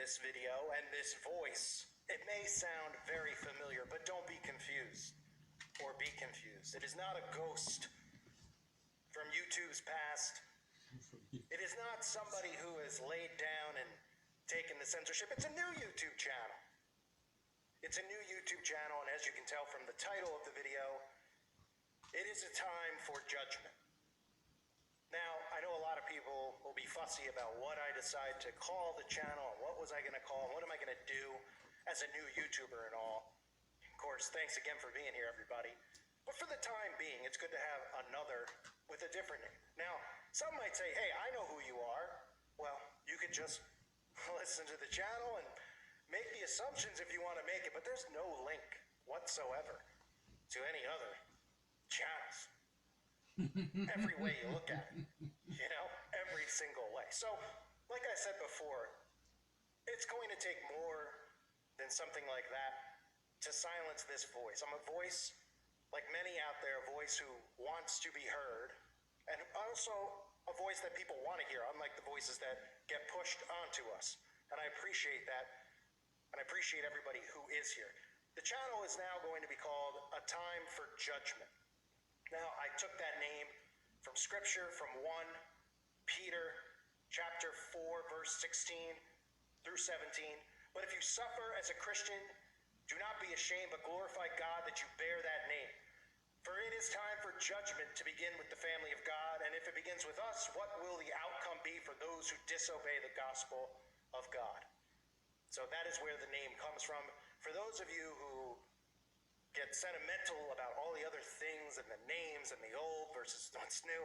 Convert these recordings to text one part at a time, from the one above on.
this video and this voice, it may sound very familiar, but don't be confused or be confused. It is not a ghost from YouTube's past. It is not somebody who has laid down and taken the censorship. It's a new YouTube channel. It's a new YouTube channel, and as you can tell from the title of the video, it is a time for judgment. Now, I know a lot of people will be fussy about what I decide to call the channel, and what was I going to call, and what am I going to do as a new YouTuber and all. Of course, thanks again for being here, everybody. But for the time being, it's good to have another with a different name. Now, some might say, hey, I know who you are. Well, you could just listen to the channel and make the assumptions if you want to make it, but there's no link whatsoever to any other channels. Every way you look at it, every single way. So, like I said before, it's going to take more than something like that to silence this voice. I'm a voice, like many out there, a voice who wants to be heard, and also a voice that people want to hear, unlike the voices that get pushed onto us. And I appreciate that, and I appreciate everybody who is here. The channel is now going to be called A Time for Judgment. Now, I took that name from scripture, from 1 Peter chapter 4, verse 16 through 17. But if you suffer as a Christian, do not be ashamed, but glorify God that you bear that name. For it is time for judgment to begin with the family of God, and if it begins with us, what will the outcome be for those who disobey the gospel of God? So that is where the name comes from. For those of you who get sentimental about all the other things and the names and the old versus what's new,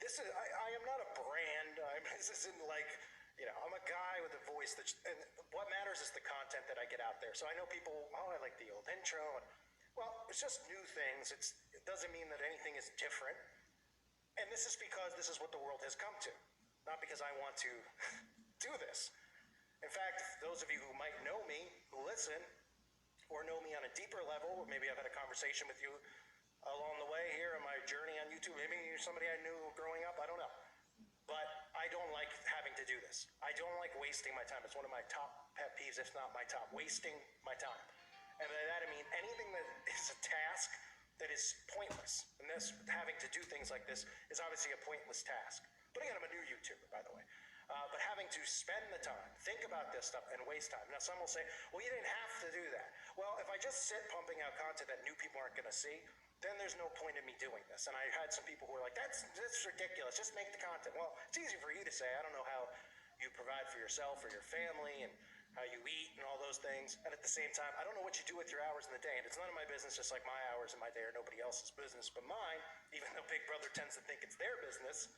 I am not a brand. This isn't like, I'm a guy with a voice and what matters is the content that I get out there. So I know people, I like the old intro, and well, it's just new things. It doesn't mean that anything is different. And this is because this is what the world has come to, not because I want to do this. In fact, those of you who might know me, who listen, or know me on a deeper level, or maybe I've had a conversation with you along the way here in my journey on YouTube. Maybe you're somebody I knew growing up, I don't know. But I don't like having to do this. I don't like wasting my time. It's one of my top pet peeves, if not my top, wasting my time. And by that I mean anything that is a task that is pointless. And this, having to do things like this, is obviously a pointless task. But again, I'm a new YouTuber, by the way. But having to spend the time, think about this stuff, and waste time. Now, some will say, well, you didn't have to do that. Well, if I just sit pumping out content that new people aren't going to see, then there's no point in me doing this. And I had some people who were like, that's ridiculous. Just make the content. Well, it's easy for you to say. I don't know how you provide for yourself or your family and how you eat and all those things. And at the same time, I don't know what you do with your hours in the day. And it's none of my business, just like my hours in my day are nobody else's business but mine, even though Big Brother tends to think it's their business.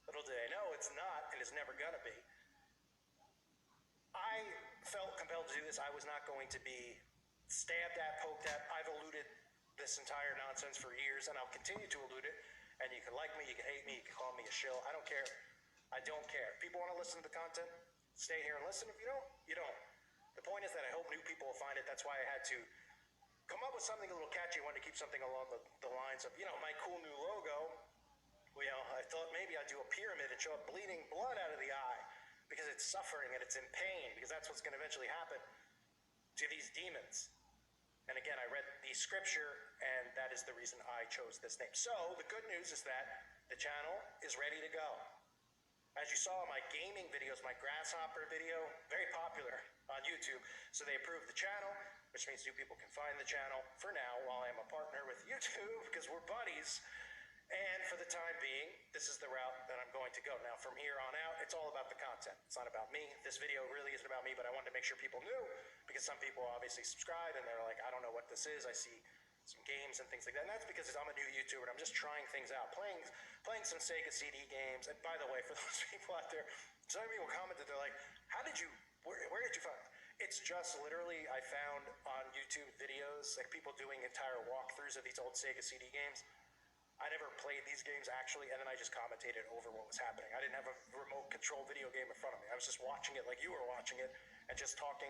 Little do they know, it's not, and it's never gonna be. I felt compelled to do this. I was not going to be stabbed at, poked at. I've eluded this entire nonsense for years, and I'll continue to elude it. And you can like me, you can hate me, you can call me a shill. I don't care. I don't care. If people want to listen to the content, stay here and listen. If you don't, you don't. The point is that I hope new people will find it. That's why I had to come up with something a little catchy. I wanted to keep something along the lines of, my cool new logo. I thought maybe I'd do a pyramid and show it bleeding blood out of the eye because it's suffering and it's in pain, because that's what's going to eventually happen to these demons. And again, I read the scripture, and that is the reason I chose this name. So the good news is that the channel is ready to go. As you saw in my gaming videos, my grasshopper video, very popular on YouTube. So they approved the channel, which means new people can find the channel for now while I'm a partner with YouTube, because we're buddies. And for the time being, this is the route that I'm going to go. Now, from here on out, it's all about the content. It's not about me. This video really isn't about me, but I wanted to make sure people knew, because some people obviously subscribe and they're like, I don't know what this is. I see some games and things like that. And that's because I'm a new YouTuber and I'm just trying things out, playing some Sega CD games. And by the way, for those people out there, some people commented, they're like, where did you find it? It's just literally, I found on YouTube videos, like people doing entire walkthroughs of these old Sega CD games. I never played these games actually, and then I just commentated over what was happening. I didn't have a remote control video game in front of me. I was just watching it like you were watching it and just talking,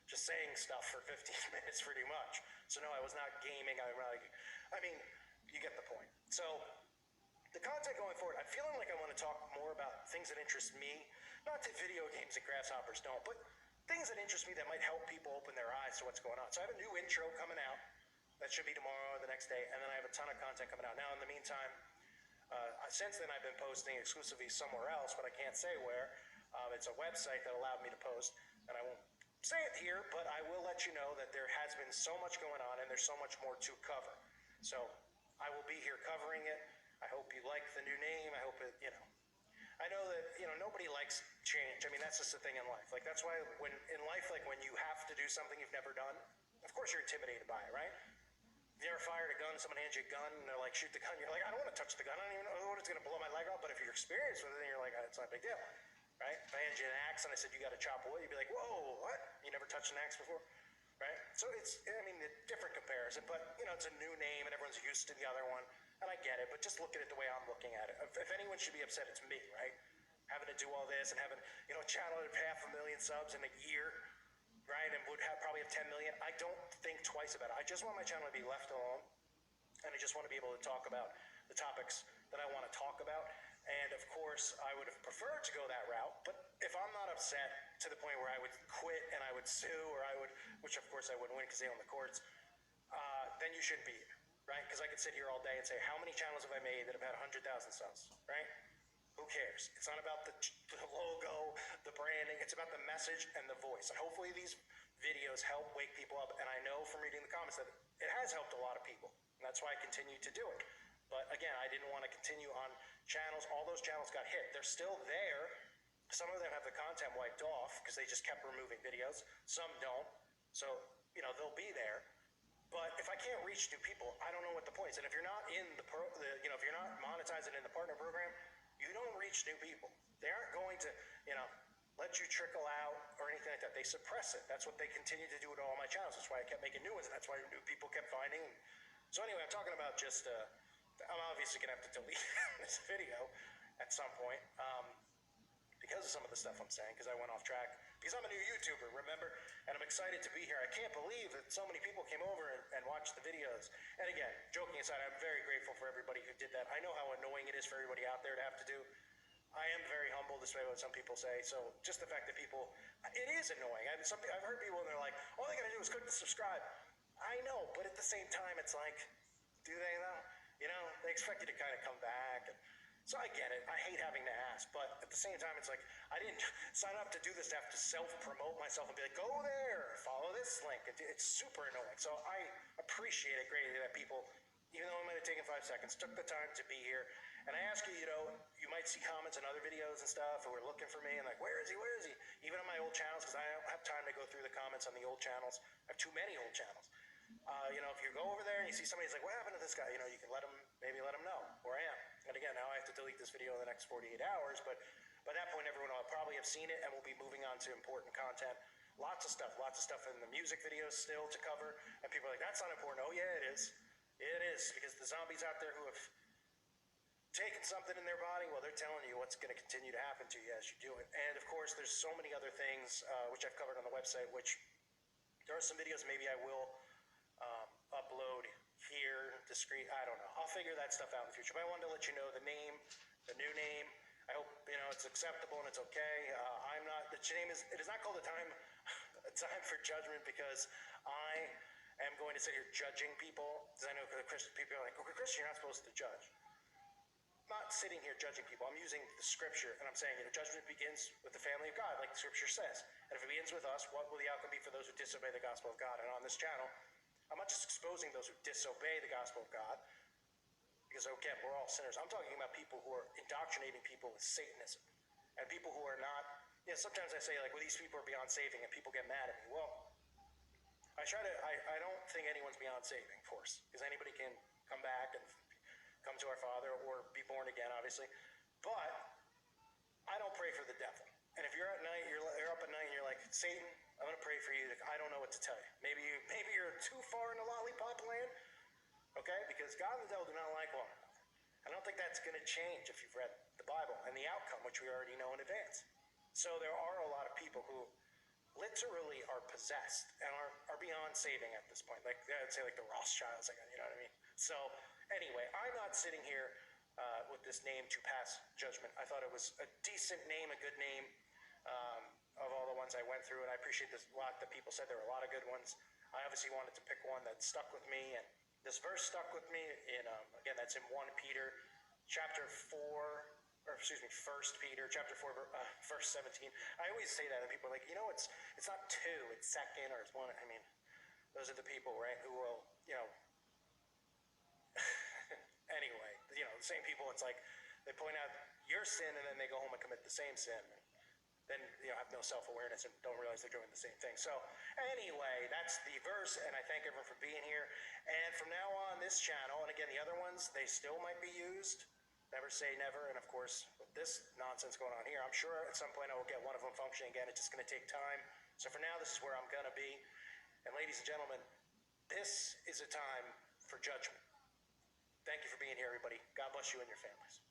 just saying stuff for 15 minutes pretty much. So no, I was not gaming. You get the point. So the content going forward, I'm feeling like I want to talk more about things that interest me, not that video games and grasshoppers don't, but things that interest me that might help people open their eyes to what's going on. So I have a new intro coming out that should be tomorrow or the next day, and then I have a ton of content coming out. Now, in the meantime, since then I've been posting exclusively somewhere else, but I can't say where. It's a website that allowed me to post, and I won't say it here, but I will let you know that there has been so much going on, and there's so much more to cover. So I will be here covering it. I hope you like the new name. I hope it, I know that, nobody likes change. I mean, that's just the thing in life. Like, that's why when in life, like when you have to do something you've never done, of course you're intimidated by it, right? You ever fired a gun, someone hands you a gun, and they're like, shoot the gun. You're like, I don't want to touch the gun. I don't even know what it's going to blow my leg off. But if you're experienced with it, you're like, it's not a big deal, right? If I hand you an axe and I said, you got to chop wood, you'd be like, whoa, what? You never touched an axe before? Right? So it's, a different comparison, but, it's a new name and everyone's used to the other one. And I get it, but just look at it the way I'm looking at it. If anyone should be upset, it's me, right? Having to do all this and having, a channel at 500,000 subs in a year, right? And would probably have 10 million. I don't think twice about it. I just want my channel to be left alone. And I just want to be able to talk about the topics that I want to talk about. And of course, I would have preferred to go that route. But if I'm not upset to the point where I would quit and I would sue, or I would, which of course I wouldn't win because they own the courts, then you shouldn't be here. Right? Because I could sit here all day and say, how many channels have I made that have had 100,000 subs, right? Who cares? It's not about the logo, the branding. It's about the message and the voice. And hopefully these videos help wake people up. And I know from reading the comments that it has helped a lot of people. And that's why I continue to do it. But again, I didn't want to continue on channels. All those channels got hit. They're still there. Some of them have the content wiped off because they just kept removing videos. Some don't. So, they'll be there. But if I can't reach new people, I don't know what the point is. And if you're not in if you're not monetizing in the partner program, you don't reach new people. They aren't going to, let you trickle out or anything like that. They suppress it. That's what they continue to do to all my channels. That's why I kept making new ones, and that's why new people kept finding. So anyway, I'm talking about just, I'm obviously going to have to delete this video at some point. Because of some of the stuff I'm saying, because I went off track. Because I'm a new YouTuber, remember? And I'm excited to be here. I can't believe that so many people came over and watched the videos. And again, joking aside, I'm very grateful for everybody who did that. I know how annoying it is for everybody out there to have to do. I am very humble, despite what some people say. So just the fact that it is annoying. I've heard people and they're like, all they gotta do is click to subscribe. I know, but at the same time, it's like, do they though? They expect you to kind of come back. So I get it. I hate having to ask, but at the same time, it's like I didn't sign up to do this to have to self-promote myself and be like, go there, follow this link. It's super annoying. So I appreciate it greatly that people, even though it might have taken 5 seconds, took the time to be here. And I ask you, you might see comments in other videos and stuff, who are looking for me and like, where is he? Where is he? Even on my old channels, because I don't have time to go through the comments on the old channels. I have too many old channels. If you go over there and you see somebody who's like, what happened to this guy? You can let him know where I am. And again, now I have to delete this video in the next 48 hours, but by that point, everyone will probably have seen it and we'll be moving on to important content. Lots of stuff in the music videos still to cover. And people are like, that's not important. Oh yeah, it is. It is, because the zombies out there who have taken something in their body, well, they're telling you what's going to continue to happen to you as you do it. And of course, there's so many other things, which I've covered on the website, which there are some videos maybe I will upload here, discreet, I don't know. I'll figure that stuff out in the future. But I wanted to let you know the name, the new name. I hope it's acceptable and it's okay. It is not called a time for judgment, because I am going to sit here judging people. Because I know the Christian people are like, okay, Christian, you're not supposed to judge. I'm not sitting here judging people. I'm using the scripture and I'm saying, judgment begins with the family of God, like the scripture says. And if it begins with us, what will the outcome be for those who disobey the gospel of God? And on this channel, I'm not just exposing those who disobey the gospel of God, because again, we're all sinners. I'm talking about people who are indoctrinating people with Satanism, and people who are not. Sometimes I say, like, well, these people are beyond saving, and people get mad at me. Well, I don't think anyone's beyond saving, of course, because anybody can come back and come to our Father or be born again, obviously. But I don't pray for the devil. And if you're at night, you're up at night and you're like, Satan, I'm going to pray for you. I don't know what to tell you. Maybe you're too far into lollipop land, okay? Because God and the devil do not like one another. I don't think that's going to change if you've read the Bible and the outcome, which we already know in advance. So there are a lot of people who literally are possessed and are beyond saving at this point. Like, I'd say like the Rothschilds, you know what I mean? So anyway, I'm not sitting here with this name, To Pass Judgment. I thought it was a decent name, a good name, of all the ones I went through, and I appreciate this a lot that people said there were a lot of good ones. I obviously wanted to pick one that stuck with me, and this verse stuck with me. In again, that's in 1 Peter, chapter 4, or excuse me, 1 Peter, chapter 4, verse 17. I always say that, and people are like, it's not 2, it's second, or it's 1. I mean, those are the people, right, who will, anyway, the same people, it's like they point out your sin and then they go home and commit the same sin. Then have no self-awareness and don't realize they're doing the same thing. So anyway, that's the verse, and I thank everyone for being here. And from now on, this channel, and again, the other ones, they still might be used. Never say never. And of course, with this nonsense going on here, I'm sure at some point I will get one of them functioning again. It's just going to take time. So for now, this is where I'm going to be. And ladies and gentlemen, this is a time for judgment. Thank you for being here, everybody. God bless you and your families.